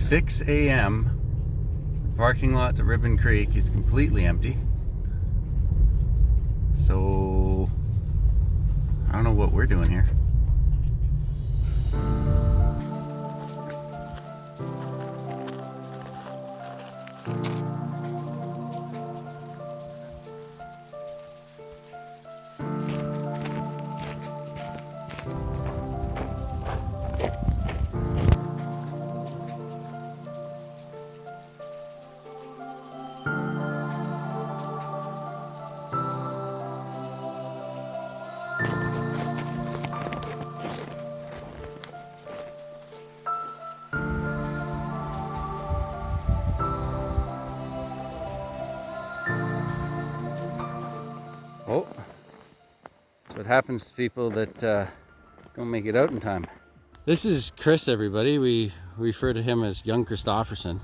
6 a.m. Parking lot to Ribbon Creek is completely empty. So I don't know what we're doing here. Oh, that's what happens to people that don't make it out in time. This is Chris, everybody. We refer to him as young Christofferson.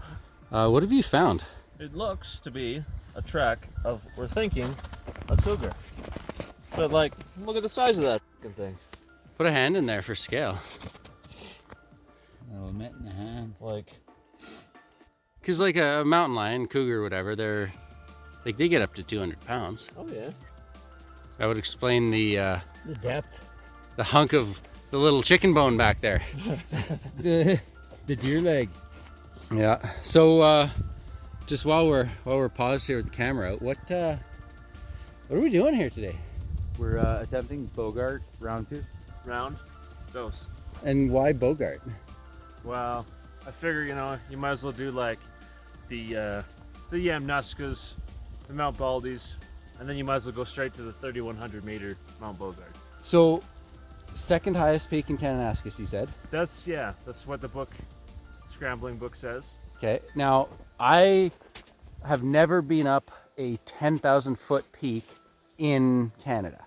What have you found? It looks to be a track of, we're thinking, a cougar. But like, look at the size of that thing. Put a hand in there for scale. Oh, met in the hand. Like, Because like a mountain lion, cougar, whatever, they're like they get up to 200 pounds. oh yeah. That would explain the depth. the hunk of the little chicken bone back there. the deer leg. Yeah. So just while we're paused here with the camera out, what are we doing here today? We're attempting Bogart round 2. Round, dose. And why Bogart? Well, I figure, you know, you might as well do like the Kananaskis, the Mount Baldies, and then you might as well go straight to the 3,100 meter Mount Bogart. So, second highest peak in Kananaskis, you said? That's what the book, scrambling book says. Okay. Now, I have never been up a 10,000 foot peak in Canada.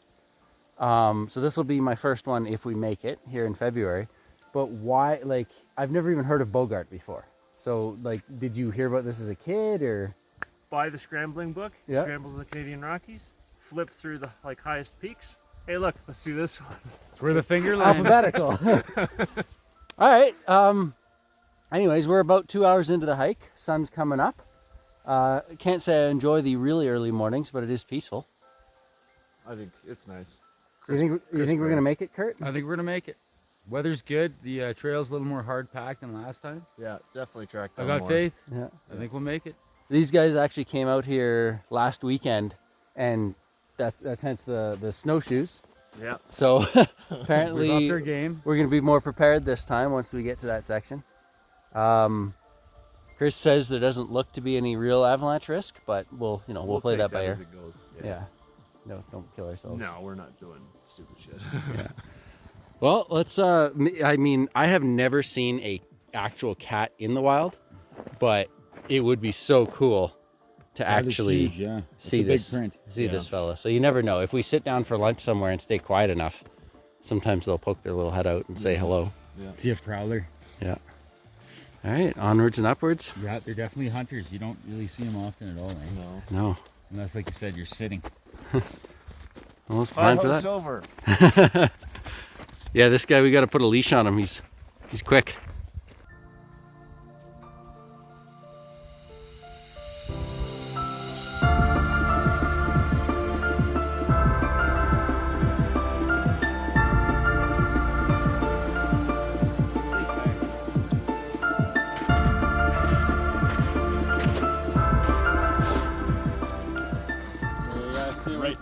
So this will be my first one if we make it here in February. But why, like, I've never even heard of Bogart before. So, like, did you hear about this as a kid, or? Buy the scrambling book, Yeah. Scrambles in the Canadian Rockies, flip through the like highest peaks. Hey look, let's do this one. It's where the finger line. Alphabetical. All right. Anyways, we're about 2 hours into the hike. Sun's coming up. Can't say I enjoy the really early mornings, but it is peaceful. I think it's nice. You think we're gonna make it, Kurt? I think we're gonna make it. Weather's good. The trail's a little more hard packed than last time. Yeah, definitely track I down got more. faith. Yeah. I think we'll make it. These guys actually came out here last weekend, and that's hence the snowshoes. Yeah. So We've upped apparently our game. we're gonna be more prepared this time once we get to that section. Chris says there doesn't look to be any real avalanche risk, but we'll play take that by ear. as it goes. Yeah. No, don't kill ourselves. No, we're not doing stupid shit. Yeah. Well, let's. I mean, I have never seen a actual cat in the wild, but it would be so cool to That is actually huge, yeah. see It's a big this. print. See Yeah. this fella. So you never know. If we sit down for lunch somewhere and stay quiet enough, sometimes they'll poke their little head out and say hello. See a prowler. Yeah. All right, onwards and upwards. Yeah, they're definitely hunters. You don't really see them often at all, eh? No. No. Unless, like you said, you're sitting. Well, let's plan for Hi-ho's that. over. Yeah, this guy, we got to put a leash on him. He's quick.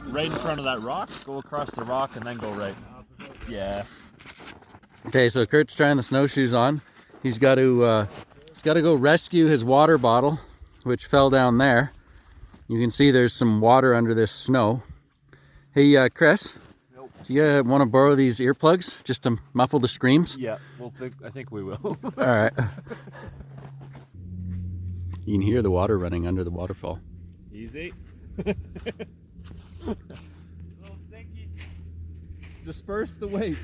Right in front of that rock. Go across the rock and then go right. Yeah. Okay, so Kurt's trying the snowshoes on. He's got to go rescue his water bottle, which fell down there. You can see there's some water under this snow. Hey, Chris, Nope. do you want to borrow these earplugs just to muffle the screams? Yeah. I think we will. All right. You can hear the water running under the waterfall. Easy. A little sinky. Disperse the weight.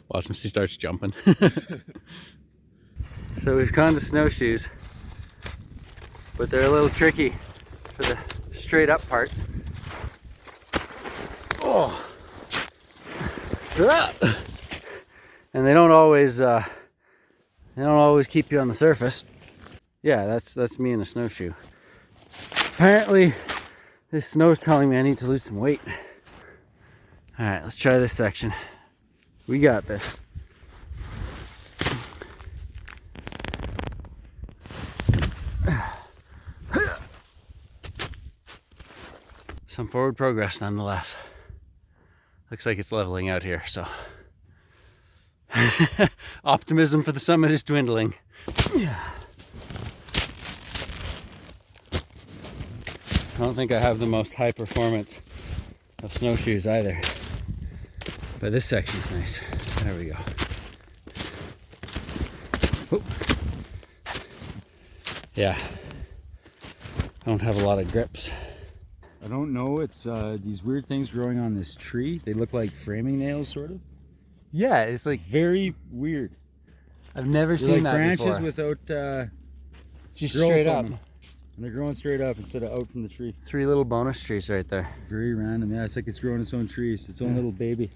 Watch him, he starts jumping. So we've gone to snowshoes, but they're a little tricky for the straight up parts. Oh, And they don't always keep you on the surface. Yeah, that's me in a snowshoe. Apparently this snow's telling me I need to lose some weight. All right, let's try this section. We got this. Some forward progress nonetheless. Looks like it's leveling out here, so. Optimism for the summit is dwindling. I don't think I have the most high performance of snowshoes either. But this section's nice. There we go. Oop. Yeah. I don't have a lot of grips. I don't know. It's these weird things growing on this tree. They look like framing nails, sort of. Yeah, it's like Very weird. I've never They're seen like that branches before. without Just growth straight on up. them. And they're growing straight up instead of out from the tree. 3 little bonus trees right there. Very random. Yeah, it's like it's growing its own trees. Its own little baby.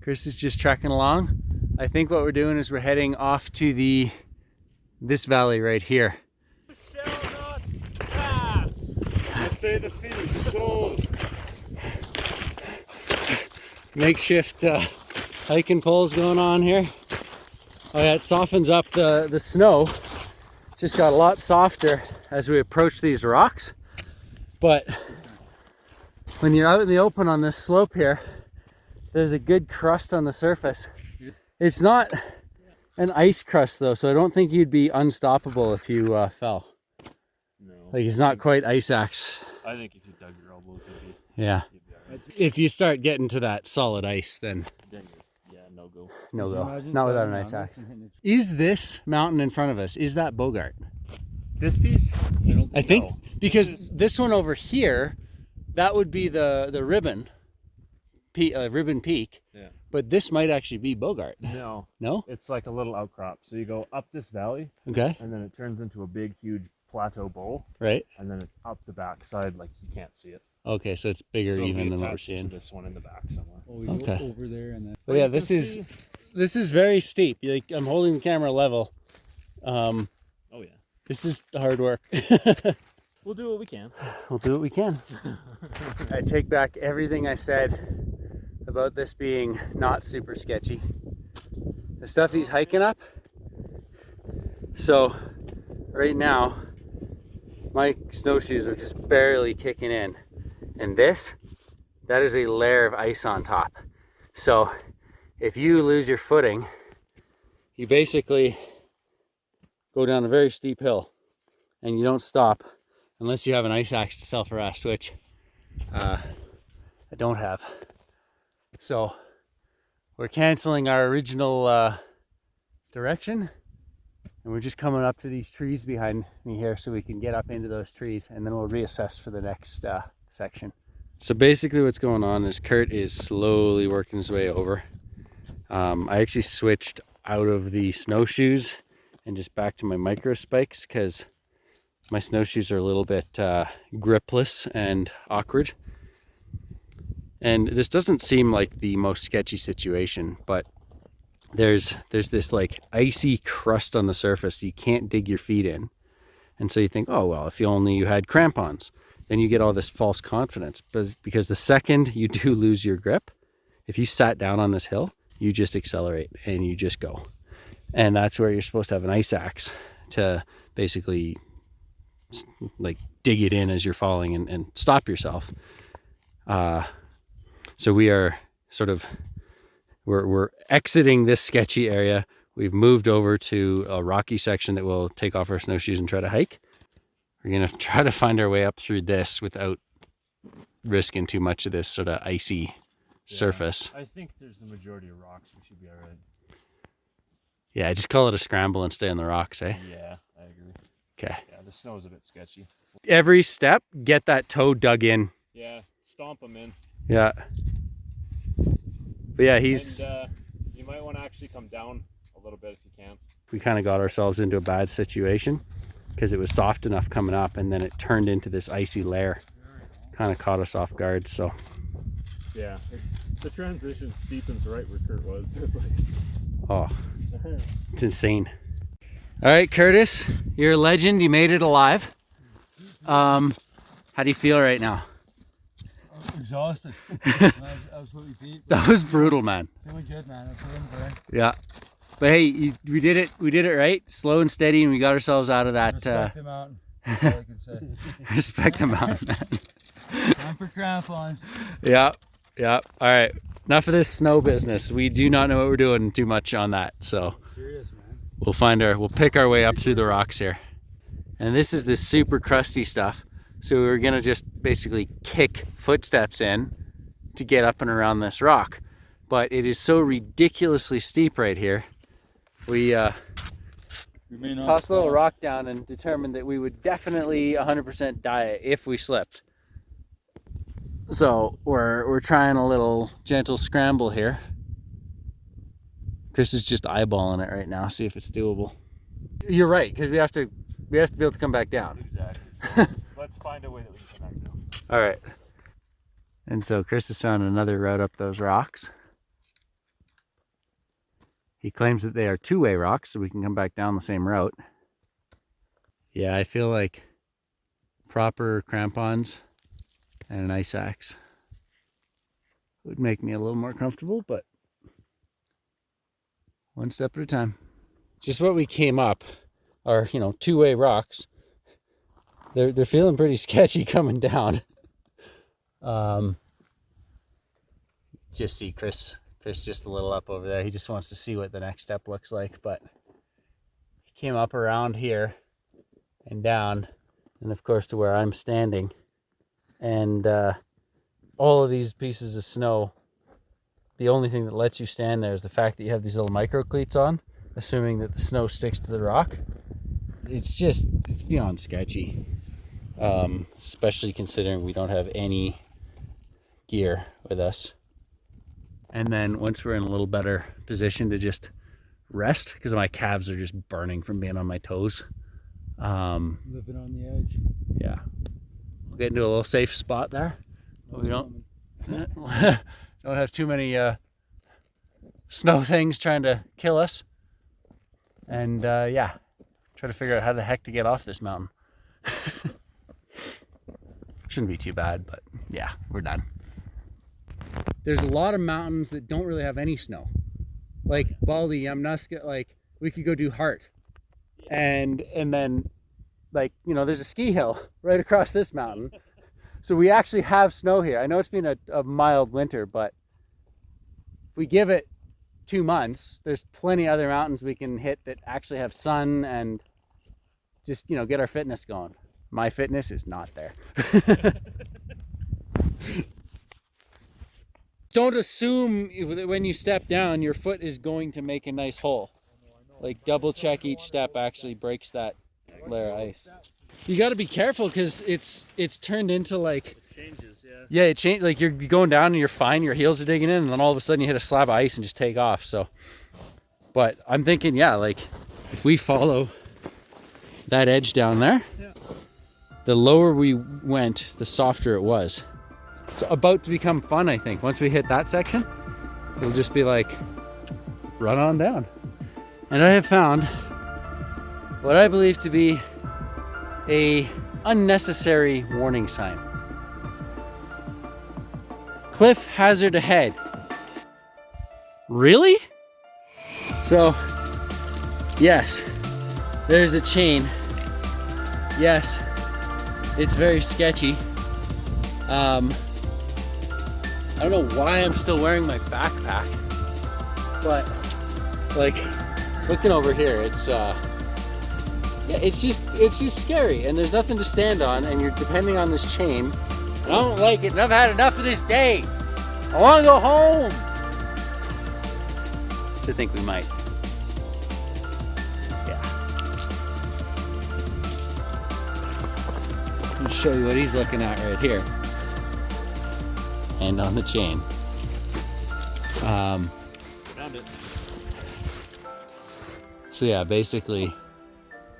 Chris is just trekking along. I think what we're doing is we're heading off to this valley right here. Shall not pass. Stay the feet, toes. Makeshift hiking poles going on here. Oh yeah, it softens up the snow. Just got a lot softer as we approach these rocks. But when you're out in the open on this slope here, there's a good crust on the surface. It's not an ice crust though, so I don't think you'd be unstoppable if you fell. No. Like it's not quite ice axe. I think if you dug your elbows, you'd Yeah. be alright. If you start getting to that solid ice, then Yeah, no go. no Could you go. imagine Not without sliding an ice around axe. this and hitting a tree? Is this mountain in front of us, is that Bogart? This piece? I think No. because this one over here, that would be the ribbon peak. Yeah. But this might actually be Bogart. No. No? It's like a little outcrop. So you go up this valley, Okay. and then it turns into a big, huge plateau bowl, Right. and then it's up the backside, like you can't see it. Okay, so it's bigger So it'll even be than what we're attached to seeing. this one in the back somewhere. Oh, we Okay. go over there and then. But yeah, You this can is see- very steep. Like I'm holding the camera level. Oh yeah. This is hard work. We'll do what we can. We'll do what we can. I take back everything I said about this being not super sketchy. The stuff he's hiking up. So right now, my snowshoes are just barely kicking in. And that is a layer of ice on top. So if you lose your footing, you basically go down a very steep hill and you don't stop unless you have an ice axe to self-arrest, which I don't have. So we're canceling our original direction, and we're just coming up to these trees behind me here so we can get up into those trees, and then we'll reassess for the next section. So basically what's going on is Kurt is slowly working his way over. I actually switched out of the snowshoes and just back to my micro spikes because my snowshoes are a little bit gripless and awkward. And this doesn't seem like the most sketchy situation, but there's this like icy crust on the surface you can't dig your feet in. And so you think, oh well, if you had crampons, then you get all this false confidence. But because the second you do lose your grip, if you sat down on this hill, you just accelerate and you just go. And that's where you're supposed to have an ice axe to basically like dig it in as you're falling and stop yourself. So we are sort of, we're exiting this sketchy area. We've moved over to a rocky section that we'll take off our snowshoes and try to hike. We're gonna try to find our way up through this without risking too much of this sort of icy surface. I think there's the majority of rocks. We should be all right. Yeah, just call it a scramble and stay on the rocks, eh? Yeah, I agree. Okay. Yeah, the snow's a bit sketchy. Every step, get that toe dug in. Yeah, stomp them in. Yeah. But yeah, he's... And you might want to actually come down a little bit if you can. We kind of got ourselves into a bad situation because it was soft enough coming up and then it turned into this icy layer. Kind of caught us off guard, so... Yeah. The transition steepens right where Kurt was. It's like... Oh, it's insane. All right, Curtis, you're a legend. You made it alive. How do you feel right now? Exhausted. I was absolutely beat. That was brutal, man. Feeling good, man. I'm feeling good. Yeah. But hey, we did it. We did it right, slow and steady, and we got ourselves out of that. Respect the mountain. That's all I can say. Respect the mountain, man. Time for crampons. Yeah, yeah. All right. Enough of this snow business. We do not know what we're doing too much on that, so Serious, man. we'll pick our way up through the rocks here. And this is this super crusty stuff. So we're gonna just basically kick footsteps in to get up and around this rock. But it is so ridiculously steep right here. We tossed a little rock down and determined that we would definitely 100% die if we slipped. So we're trying a little gentle scramble here. Chris is just eyeballing it right now, see if it's doable. You're right, because we have to be able to come back down. Exactly. So let's find a way that we can come back down. All right. And so Chris has found another route up those rocks. He claims that they are two-way rocks, so we can come back down the same route. Yeah, I feel like proper crampons and an ice axe would make me a little more comfortable, but one step at a time. Just what we came up are, you know, two-way rocks. They're feeling pretty sketchy coming down. Just see Chris just a little up over there. He just wants to see what the next step looks like, but he came up around here and down, and of course to where I'm standing. And all of these pieces of snow, the only thing that lets you stand there is the fact that you have these little micro cleats on, assuming that the snow sticks to the rock. It's beyond sketchy, especially considering we don't have any gear with us. And then once we're in a little better position to just rest, because my calves are just burning from being on my toes. Living on the edge. Yeah. We'll get into a little safe spot there. But we don't have too many snow things trying to kill us. And yeah, try to figure out how the heck to get off this mountain. Shouldn't be too bad, but yeah, we're done. There's a lot of mountains that don't really have any snow. Like Baldy, Yamnuska, like we could go do Hart. And then like, you know, there's a ski hill right across this mountain. So we actually have snow here. I know it's been a mild winter, but if we give it 2 months, there's plenty other mountains we can hit that actually have sun and just, you know, get our fitness going. My fitness is not there. Don't assume that when you step down, your foot is going to make a nice hole. Like double check each step actually breaks that layer of ice. You got to be careful because it's turned into like, It changes, yeah. yeah, it changed. Like you're going down and you're fine, your heels are digging in, and then all of a sudden you hit a slab of ice and just take off. So, but I'm thinking, yeah, like if we follow that edge down there, Yeah. the lower we went, the softer it was. It's about to become fun, I think. Once we hit that section, it'll just be like, run on down. And I have found what I believe to be a unnecessary warning sign. Cliff hazard ahead. Really? So, yes, there's a chain. Yes, it's very sketchy. I don't know why I'm still wearing my backpack, but like looking over here, it's yeah, it's just scary, and there's nothing to stand on, and you're depending on this chain. I don't like it, and I've had enough of this day. I want to go home. I think we might. Yeah. Let me show you what he's looking at right here. And on the chain. Found it. So yeah, basically,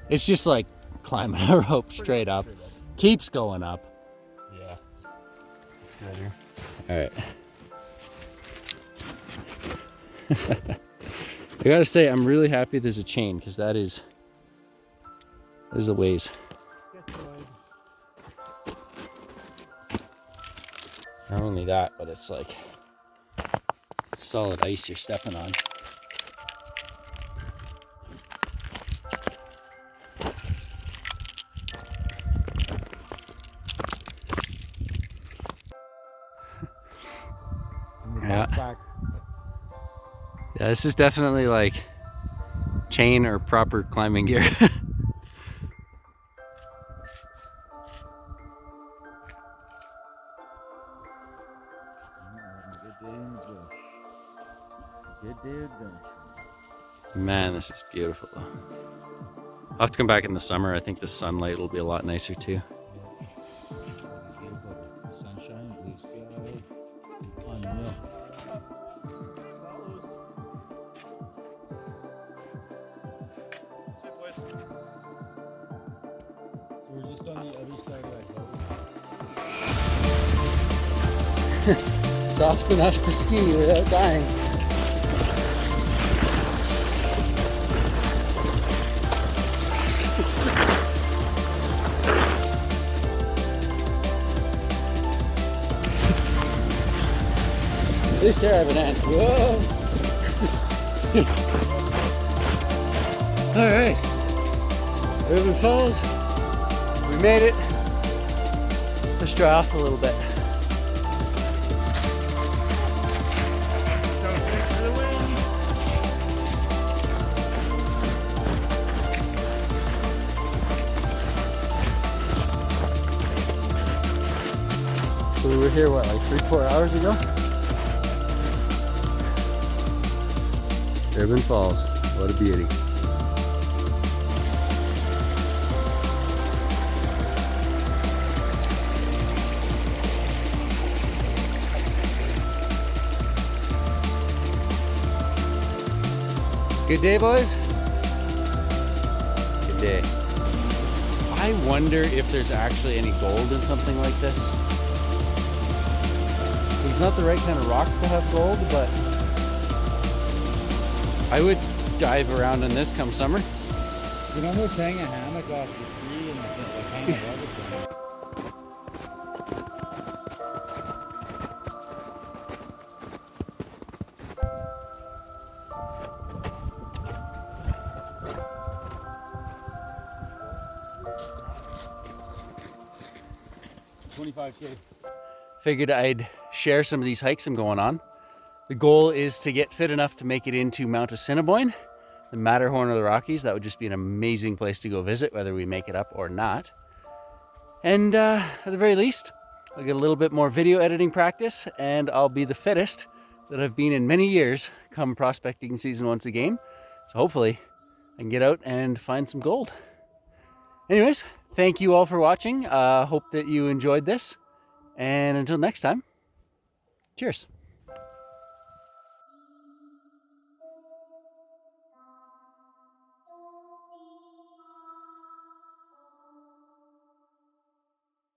it's just like climbing a rope straight up. Keeps going up. Yeah. It's good here. All right. I gotta say, I'm really happy there's a chain, because that is a ways. Not only that, but it's like solid ice you're stepping on. Yeah. Yeah, this is definitely like chain or proper climbing gear. Man, this is beautiful. I'll have to come back in the summer. I think the sunlight will be a lot nicer too. Sunshine, blue sky, unreal. So we're just on the other side of that hill. Soft enough to ski without dying. At least here I have an ant. Whoa! Alright. Ribbon Falls. We made it. Let's dry off a little bit. So we were here, what, like 3-4 hours ago? Ribbon Falls, what a beauty. Good day, boys? Good day. I wonder if there's actually any gold in something like this. It's not the right kind of rocks to have gold, but I would dive around in this come summer. You can almost hang a hammock off the tree and like hang above it. 25K. Figured I'd share some of these hikes I'm going on. The goal is to get fit enough to make it into Mount Assiniboine, the Matterhorn of the Rockies. That would just be an amazing place to go visit, whether we make it up or not. And at the very least, I'll get a little bit more video editing practice, and I'll be the fittest that I've been in many years come prospecting season once again. So hopefully I can get out and find some gold. Anyways, thank you all for watching. Hope that you enjoyed this. And until next time, cheers.